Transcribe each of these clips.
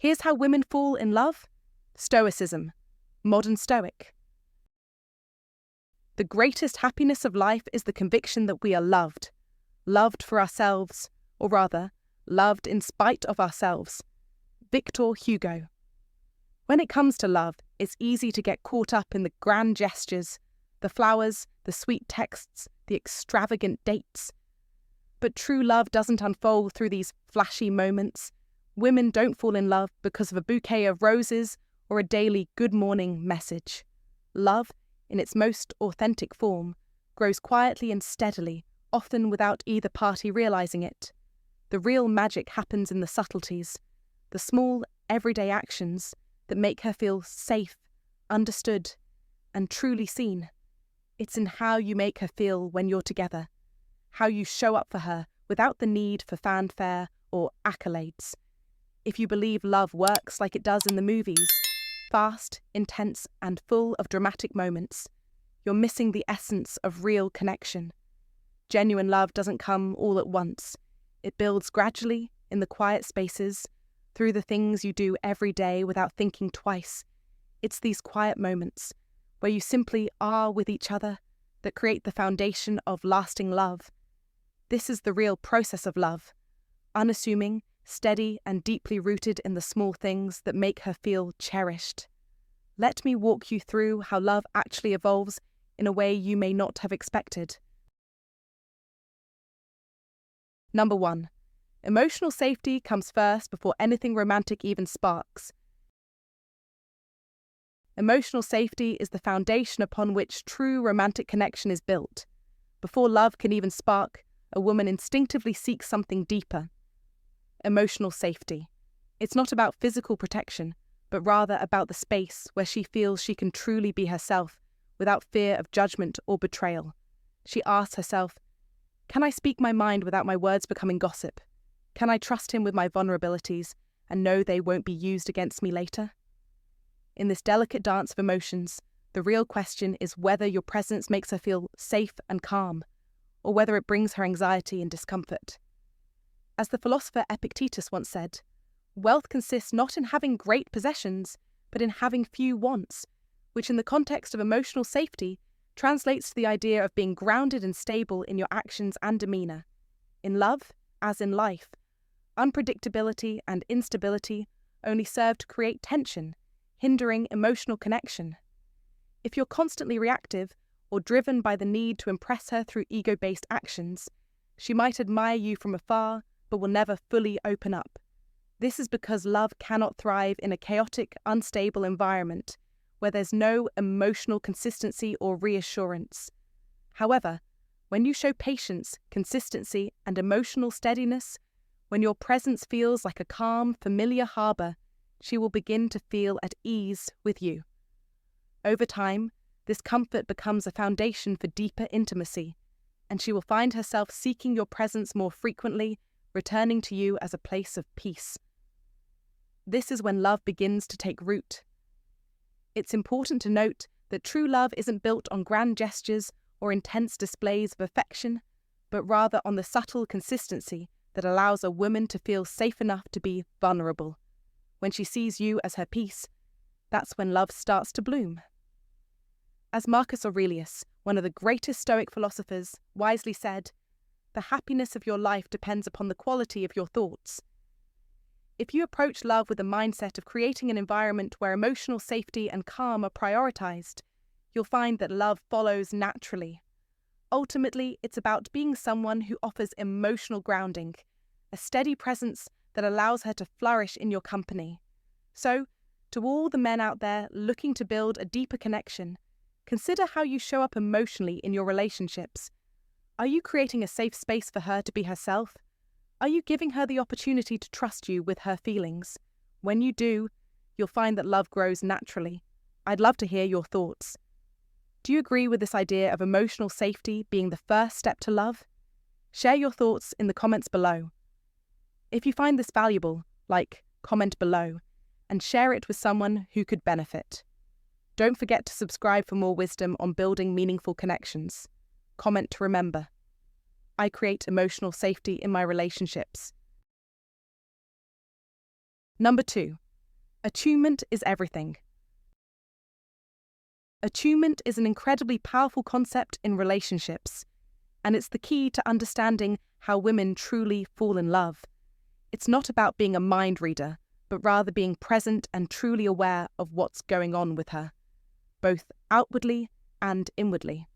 Here's how women fall in love. Stoicism, modern Stoic. The greatest happiness of life is the conviction that we are loved. Loved for ourselves, or rather, loved in spite of ourselves. Victor Hugo. When it comes to love, it's easy to get caught up in the grand gestures, the flowers, the sweet texts, the extravagant dates. But true love doesn't unfold through these flashy moments. Women don't fall in love because of a bouquet of roses or a daily good morning message. Love, in its most authentic form, grows quietly and steadily, often without either party realizing it. The real magic happens in the subtleties, the small, everyday actions that make her feel safe, understood, and truly seen. It's in how you make her feel when you're together, how you show up for her without the need for fanfare or accolades. If you believe love works like it does in the movies, fast, intense, and full of dramatic moments, you're missing the essence of real connection. Genuine love doesn't come all at once. It builds gradually in the quiet spaces, through the things you do every day without thinking twice. It's these quiet moments, where you simply are with each other, that create the foundation of lasting love. This is the real process of love, unassuming, steady, and deeply rooted in the small things that make her feel cherished. Let me walk you through how love actually evolves in a way you may not have expected. Number 1. Emotional safety comes first before anything romantic even sparks. Emotional safety is the foundation upon which true romantic connection is built. Before love can even spark, a woman instinctively seeks something deeper. Emotional safety. It's not about physical protection, but rather about the space where she feels she can truly be herself without fear of judgment or betrayal. She asks herself, can I speak my mind without my words becoming gossip? Can I trust him with my vulnerabilities and know they won't be used against me later? In this delicate dance of emotions, the real question is whether your presence makes her feel safe and calm, or whether it brings her anxiety and discomfort. As the philosopher Epictetus once said, wealth consists not in having great possessions, but in having few wants, which in the context of emotional safety translates to the idea of being grounded and stable in your actions and demeanour. In love, as in life, unpredictability and instability only serve to create tension, hindering emotional connection. If you're constantly reactive or driven by the need to impress her through ego-based actions, she might admire you from afar but will never fully open up. This is because love cannot thrive in a chaotic, unstable environment where there's no emotional consistency or reassurance. However, when you show patience, consistency, and emotional steadiness, when your presence feels like a calm, familiar harbour, she will begin to feel at ease with you. Over time, this comfort becomes a foundation for deeper intimacy, and she will find herself seeking your presence more frequently, returning to you as a place of peace. This is when love begins to take root. It's important to note that true love isn't built on grand gestures or intense displays of affection, but rather on the subtle consistency that allows a woman to feel safe enough to be vulnerable. When she sees you as her peace, that's when love starts to bloom. As Marcus Aurelius, one of the greatest Stoic philosophers, wisely said, the happiness of your life depends upon the quality of your thoughts. If you approach love with the mindset of creating an environment where emotional safety and calm are prioritized, you'll find that love follows naturally. Ultimately, it's about being someone who offers emotional grounding, a steady presence that allows her to flourish in your company. So, to all the men out there looking to build a deeper connection, consider how you show up emotionally in your relationships. Are you creating a safe space for her to be herself? Are you giving her the opportunity to trust you with her feelings? When you do, you'll find that love grows naturally. I'd love to hear your thoughts. Do you agree with this idea of emotional safety being the first step to love? Share your thoughts in the comments below. If you find this valuable, comment below, and share it with someone who could benefit. Don't forget to subscribe for more wisdom on building meaningful connections. Comment to remember. I create emotional safety in my relationships. Number 2. Attunement is everything. Attunement is an incredibly powerful concept in relationships, and it's the key to understanding how women truly fall in love. It's not about being a mind reader, but rather being present and truly aware of what's going on with her, both outwardly and inwardly.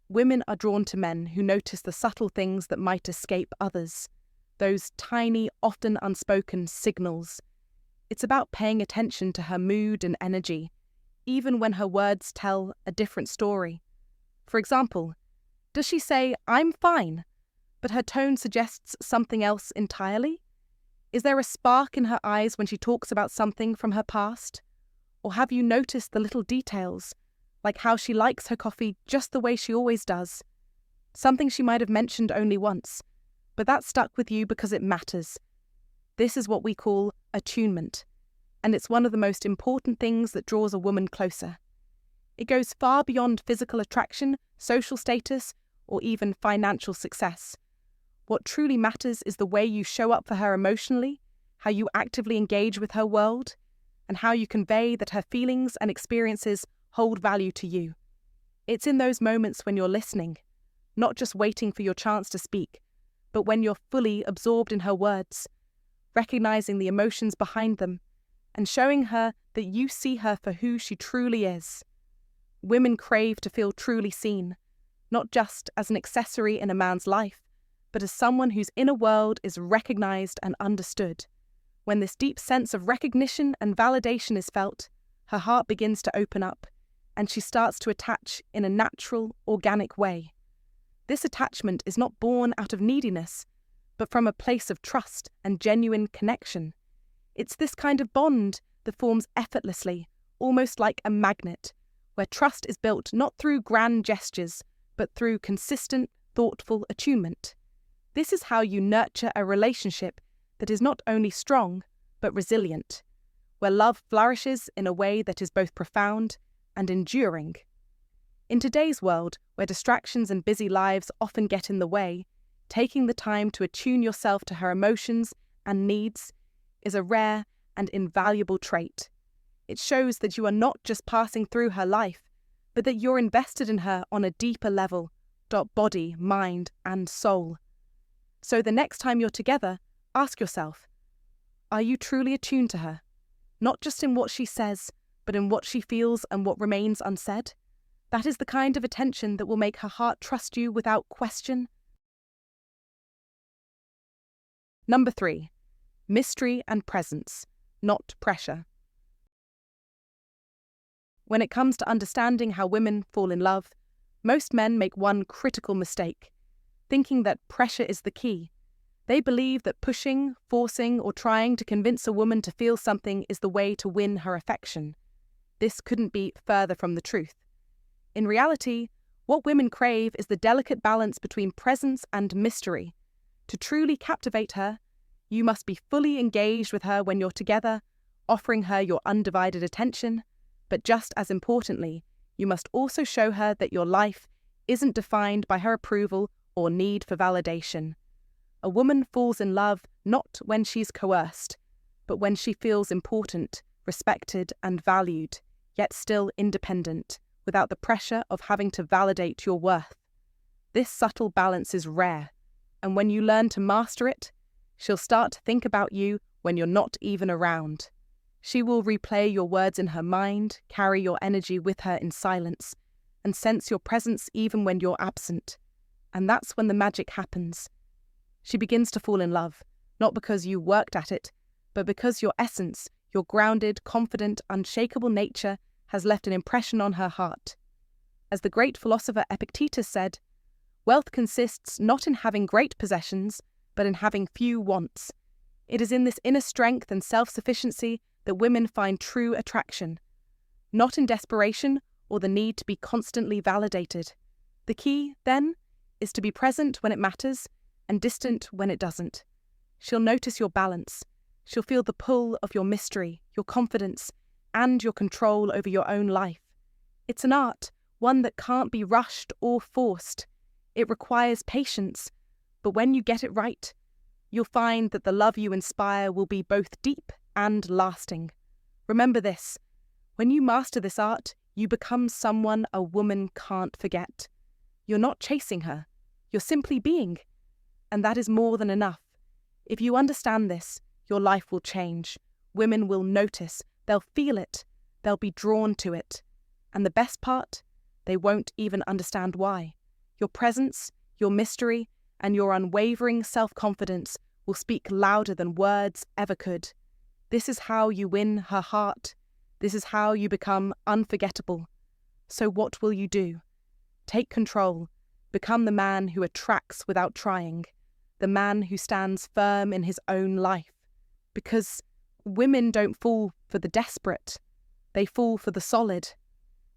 Women are drawn to men who notice the subtle things that might escape others, those tiny, often unspoken signals. It's about paying attention to her mood and energy, even when her words tell a different story. For example, does she say, "I'm fine," but her tone suggests something else entirely? Is there a spark in her eyes when she talks about something from her past? Or have you noticed the little details, like how she likes her coffee just the way she always does? Something she might have mentioned only once, but that stuck with you because it matters. This is what we call attunement, and it's one of the most important things that draws a woman closer. It goes far beyond physical attraction, social status, or even financial success. What truly matters is the way you show up for her emotionally, how you actively engage with her world, and how you convey that her feelings and experiences hold value to you. It's in those moments when you're listening, not just waiting for your chance to speak, but when you're fully absorbed in her words, recognizing the emotions behind them, and showing her that you see her for who she truly is. Women crave to feel truly seen, not just as an accessory in a man's life, but as someone whose inner world is recognized and understood. When this deep sense of recognition and validation is felt, her heart begins to open up, and she starts to attach in a natural, organic way. This attachment is not born out of neediness, but from a place of trust and genuine connection. It's this kind of bond that forms effortlessly, almost like a magnet, where trust is built not through grand gestures, but through consistent, thoughtful attunement. This is how you nurture a relationship that is not only strong, but resilient, where love flourishes in a way that is both profound and enduring. In today's world, where distractions and busy lives often get in the way, taking the time to attune yourself to her emotions and needs is a rare and invaluable trait. It shows that you are not just passing through her life, but that you're invested in her on a deeper level, body, mind, and soul. So the next time you're together, ask yourself, are you truly attuned to her? Not just in what she says, but in what she feels and what remains unsaid? That is the kind of attention that will make her heart trust you without question. Number 3. Mystery and presence, not pressure. When it comes to understanding how women fall in love, most men make one critical mistake, thinking that pressure is the key. They believe that pushing, forcing, or trying to convince a woman to feel something is the way to win her affection. This couldn't be further from the truth. In reality, what women crave is the delicate balance between presence and mystery. To truly captivate her, you must be fully engaged with her when you're together, offering her your undivided attention, but just as importantly, you must also show her that your life isn't defined by her approval or need for validation. A woman falls in love not when she's coerced, but when she feels important, respected, and valued, yet still independent, without the pressure of having to validate your worth. This subtle balance is rare, and when you learn to master it, she'll start to think about you when you're not even around. She will replay your words in her mind, carry your energy with her in silence, and sense your presence even when you're absent. And that's when the magic happens. She begins to fall in love, not because you worked at it, but because your essence, your grounded, confident, unshakable nature has left an impression on her heart. As the great philosopher Epictetus said, wealth consists not in having great possessions, but in having few wants. It is in this inner strength and self-sufficiency that women find true attraction, not in desperation or the need to be constantly validated. The key, then, is to be present when it matters and distant when it doesn't. She'll notice your balance. She'll feel the pull of your mystery, your confidence, and your control over your own life. It's an art, one that can't be rushed or forced. It requires patience, but when you get it right, you'll find that the love you inspire will be both deep and lasting. Remember this: when you master this art, you become someone a woman can't forget. You're not chasing her, you're simply being. And that is more than enough. If you understand this, your life will change. Women will notice, they'll feel it, they'll be drawn to it. And the best part? They won't even understand why. Your presence, your mystery, and your unwavering self-confidence will speak louder than words ever could. This is how you win her heart. This is how you become unforgettable. So what will you do? Take control. Become the man who attracts without trying. The man who stands firm in his own life. Because women don't fall for the desperate. They fall for the solid.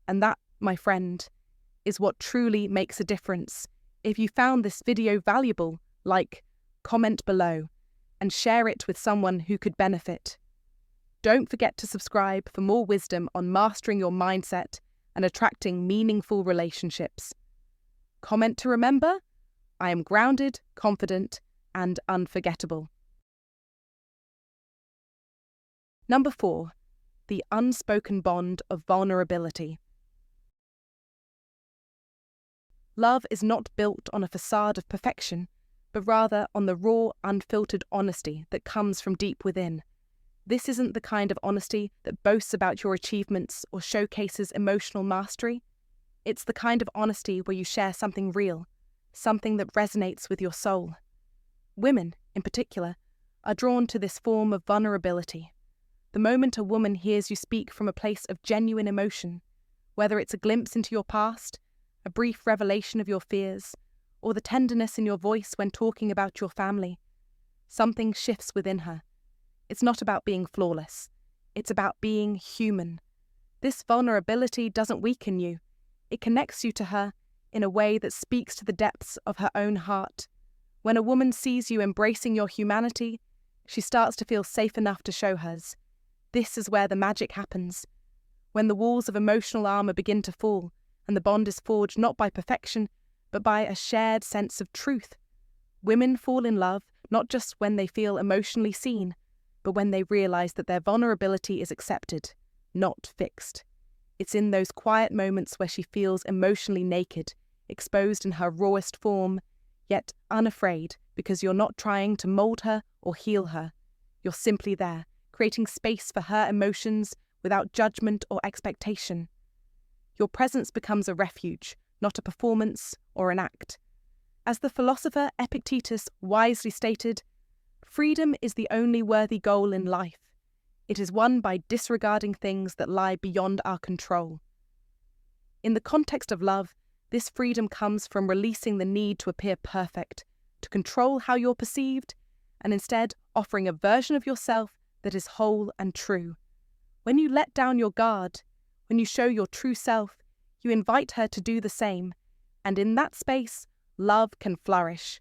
And that, my friend, is what truly makes a difference. If you found this video valuable, like, comment below, and share it with someone who could benefit. Don't forget to subscribe for more wisdom on mastering your mindset and attracting meaningful relationships. Comment to remember: I am grounded, confident, and unforgettable. Number 4. The unspoken bond of vulnerability. Love is not built on a facade of perfection, but rather on the raw, unfiltered honesty that comes from deep within. This isn't the kind of honesty that boasts about your achievements or showcases emotional mastery. It's the kind of honesty where you share something real, something that resonates with your soul. Women, in particular, are drawn to this form of vulnerability. The moment a woman hears you speak from a place of genuine emotion, whether it's a glimpse into your past, a brief revelation of your fears, or the tenderness in your voice when talking about your family, something shifts within her. It's not about being flawless. It's about being human. This vulnerability doesn't weaken you. It connects you to her in a way that speaks to the depths of her own heart. When a woman sees you embracing your humanity, she starts to feel safe enough to show hers. This is where the magic happens. When the walls of emotional armor begin to fall, and the bond is forged not by perfection, but by a shared sense of truth. Women fall in love not just when they feel emotionally seen, but when they realize that their vulnerability is accepted, not fixed. It's in those quiet moments where she feels emotionally naked, exposed in her rawest form, yet unafraid, because you're not trying to mold her or heal her. You're simply there, creating space for her emotions without judgment or expectation. Your presence becomes a refuge, not a performance or an act. As the philosopher Epictetus wisely stated, freedom is the only worthy goal in life. It is won by disregarding things that lie beyond our control. In the context of love, this freedom comes from releasing the need to appear perfect, to control how you're perceived, and instead offering a version of yourself that is whole and true. When you let down your guard, when you show your true self, you invite her to do the same, and in that space, love can flourish.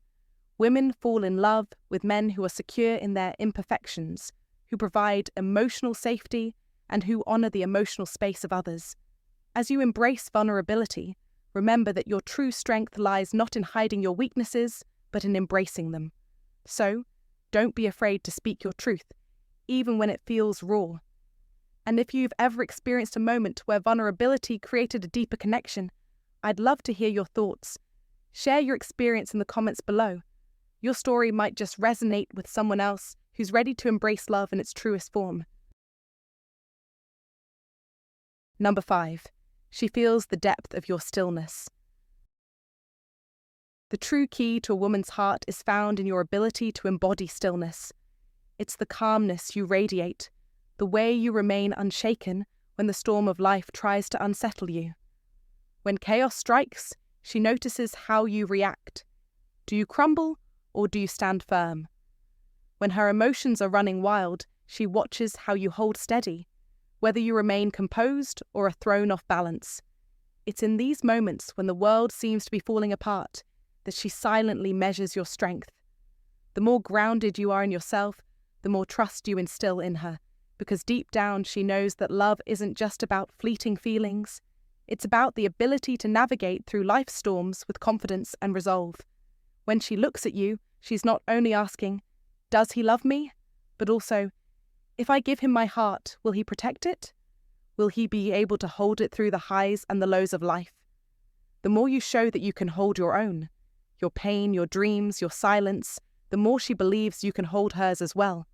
Women fall in love with men who are secure in their imperfections, who provide emotional safety, and who honor the emotional space of others. As you embrace vulnerability, remember that your true strength lies not in hiding your weaknesses, but in embracing them. So, don't be afraid to speak your truth, even when it feels raw. And if you've ever experienced a moment where vulnerability created a deeper connection, I'd love to hear your thoughts. Share your experience in the comments below. Your story might just resonate with someone else who's ready to embrace love in its truest form. Number 5. She feels the depth of your stillness. The true key to a woman's heart is found in your ability to embody stillness. It's the calmness you radiate, the way you remain unshaken when the storm of life tries to unsettle you. When chaos strikes, she notices how you react. Do you crumble, or do you stand firm? When her emotions are running wild, she watches how you hold steady, whether you remain composed or are thrown off balance. It's in these moments when the world seems to be falling apart that she silently measures your strength. The more grounded you are in yourself, the more trust you instill in her, because deep down she knows that love isn't just about fleeting feelings. It's about the ability to navigate through life's storms with confidence and resolve. When she looks at you, she's not only asking, "Does he love me?" but also, If I give him my heart, will he protect it? Will he be able to hold it through the highs and the lows of life? The more you show that you can hold your own, your pain, your dreams, your silence, the more she believes you can hold hers as well.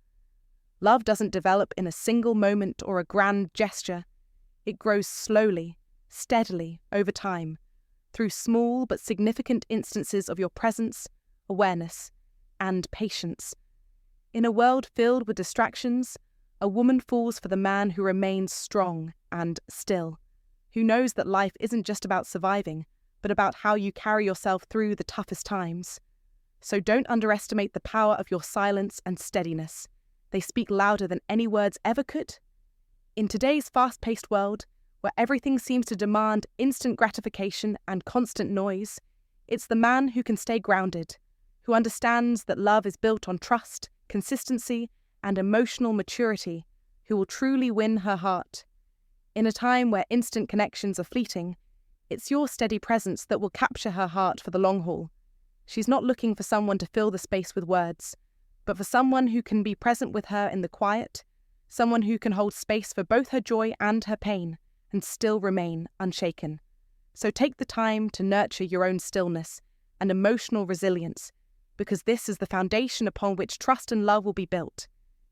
Love doesn't develop in a single moment or a grand gesture. It grows slowly, steadily, over time, through small but significant instances of your presence, awareness, and patience. In a world filled with distractions, a woman falls for the man who remains strong and still, who knows that life isn't just about surviving, but about how you carry yourself through the toughest times. So don't underestimate the power of your silence and steadiness. They speak louder than any words ever could. In today's fast-paced world, where everything seems to demand instant gratification and constant noise, it's the man who can stay grounded, who understands that love is built on trust, consistency, and emotional maturity, who will truly win her heart. In a time where instant connections are fleeting, it's your steady presence that will capture her heart for the long haul. She's not looking for someone to fill the space with words, but for someone who can be present with her in the quiet, someone who can hold space for both her joy and her pain, and still remain unshaken. So take the time to nurture your own stillness and emotional resilience, because this is the foundation upon which trust and love will be built.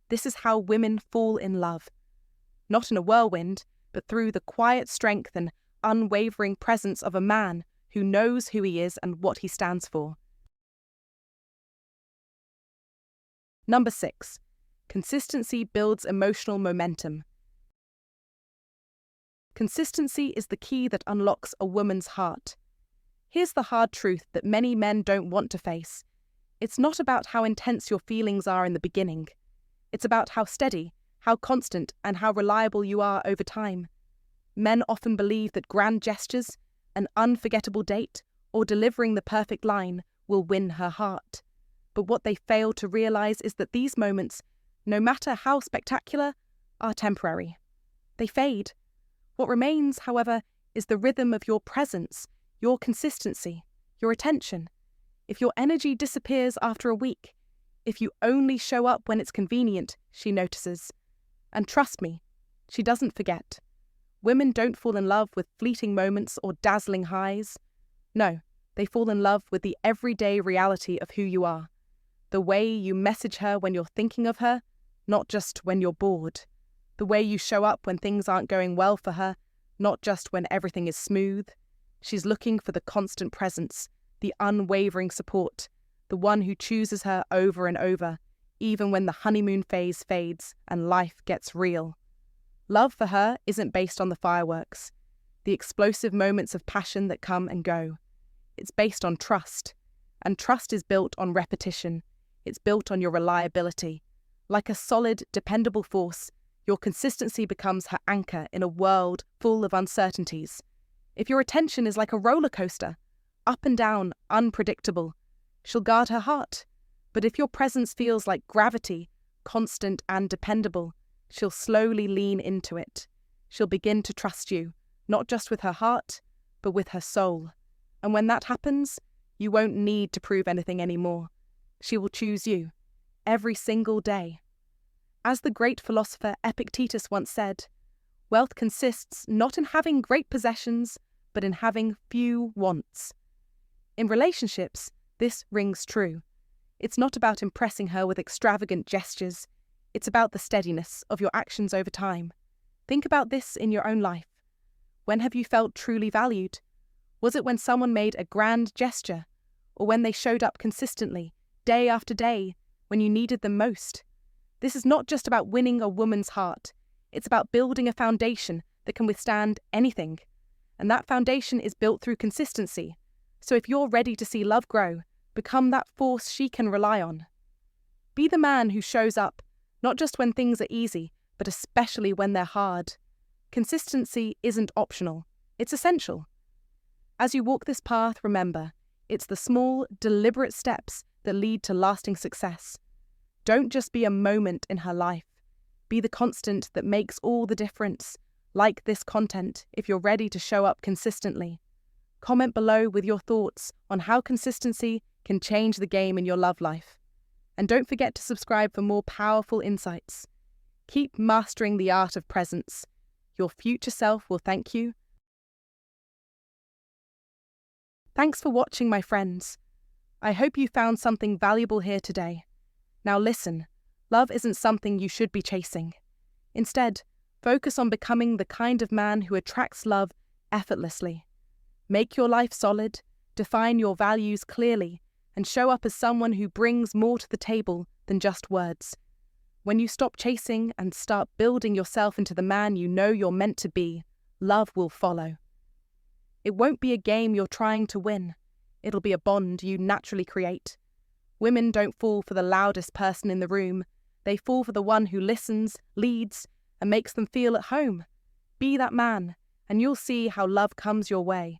This is how women fall in love. Not in a whirlwind, but through the quiet strength and unwavering presence of a man who knows who he is and what he stands for. Number 6. Consistency builds emotional momentum. Consistency is the key that unlocks a woman's heart. Here's the hard truth that many men don't want to face. It's not about how intense your feelings are in the beginning. It's about how steady, how constant, and how reliable you are over time. Men often believe that grand gestures, an unforgettable date, or delivering the perfect line will win her heart. But what they fail to realize is that these moments, no matter how spectacular, are temporary. They fade. What remains, however, is the rhythm of your presence, your consistency, your attention. If your energy disappears after a week, if you only show up when it's convenient, she notices. And trust me, she doesn't forget. Women don't fall in love with fleeting moments or dazzling highs. No, they fall in love with the everyday reality of who you are. The way you message her when you're thinking of her, not just when you're bored. The way you show up when things aren't going well for her, not just when everything is smooth. She's looking for the constant presence, the unwavering support, the one who chooses her over and over, even when the honeymoon phase fades and life gets real. Love for her isn't based on the fireworks, the explosive moments of passion that come and go. It's based on trust, and trust is built on repetition. It's built on your reliability. Like a solid, dependable force, your consistency becomes her anchor in a world full of uncertainties. If your attention is like a roller coaster, up and down, unpredictable, she'll guard her heart. But if your presence feels like gravity, constant and dependable, she'll slowly lean into it. She'll begin to trust you, not just with her heart, but with her soul. And when that happens, you won't need to prove anything anymore. She will choose you, every single day. As the great philosopher Epictetus once said, wealth consists not in having great possessions, but in having few wants. In relationships, this rings true. It's not about impressing her with extravagant gestures. It's about the steadiness of your actions over time. Think about this in your own life. When have you felt truly valued? Was it when someone made a grand gesture, or when they showed up consistently, day after day, when you needed them most? This is not just about winning a woman's heart. It's about building a foundation that can withstand anything. And that foundation is built through consistency. So if you're ready to see love grow, become that force she can rely on. Be the man who shows up, not just when things are easy, but especially when they're hard. Consistency isn't optional. It's essential. As you walk this path, remember, it's the small, deliberate steps that lead to lasting success. Don't just be a moment in her life. Be the constant that makes all the difference. Like this content if you're ready to show up consistently. Comment below with your thoughts on how consistency can change the game in your love life. And don't forget to subscribe for more powerful insights. Keep mastering the art of presence. Your future self will thank you. Thanks for watching, my friends. I hope you found something valuable here today. Now listen, love isn't something you should be chasing. Instead, focus on becoming the kind of man who attracts love effortlessly. Make your life solid, define your values clearly, and show up as someone who brings more to the table than just words. When you stop chasing and start building yourself into the man you know you're meant to be, love will follow. It won't be a game you're trying to win. It'll be a bond you naturally create. Women don't fall for the loudest person in the room. They fall for the one who listens, leads, and makes them feel at home. Be that man, and you'll see how love comes your way.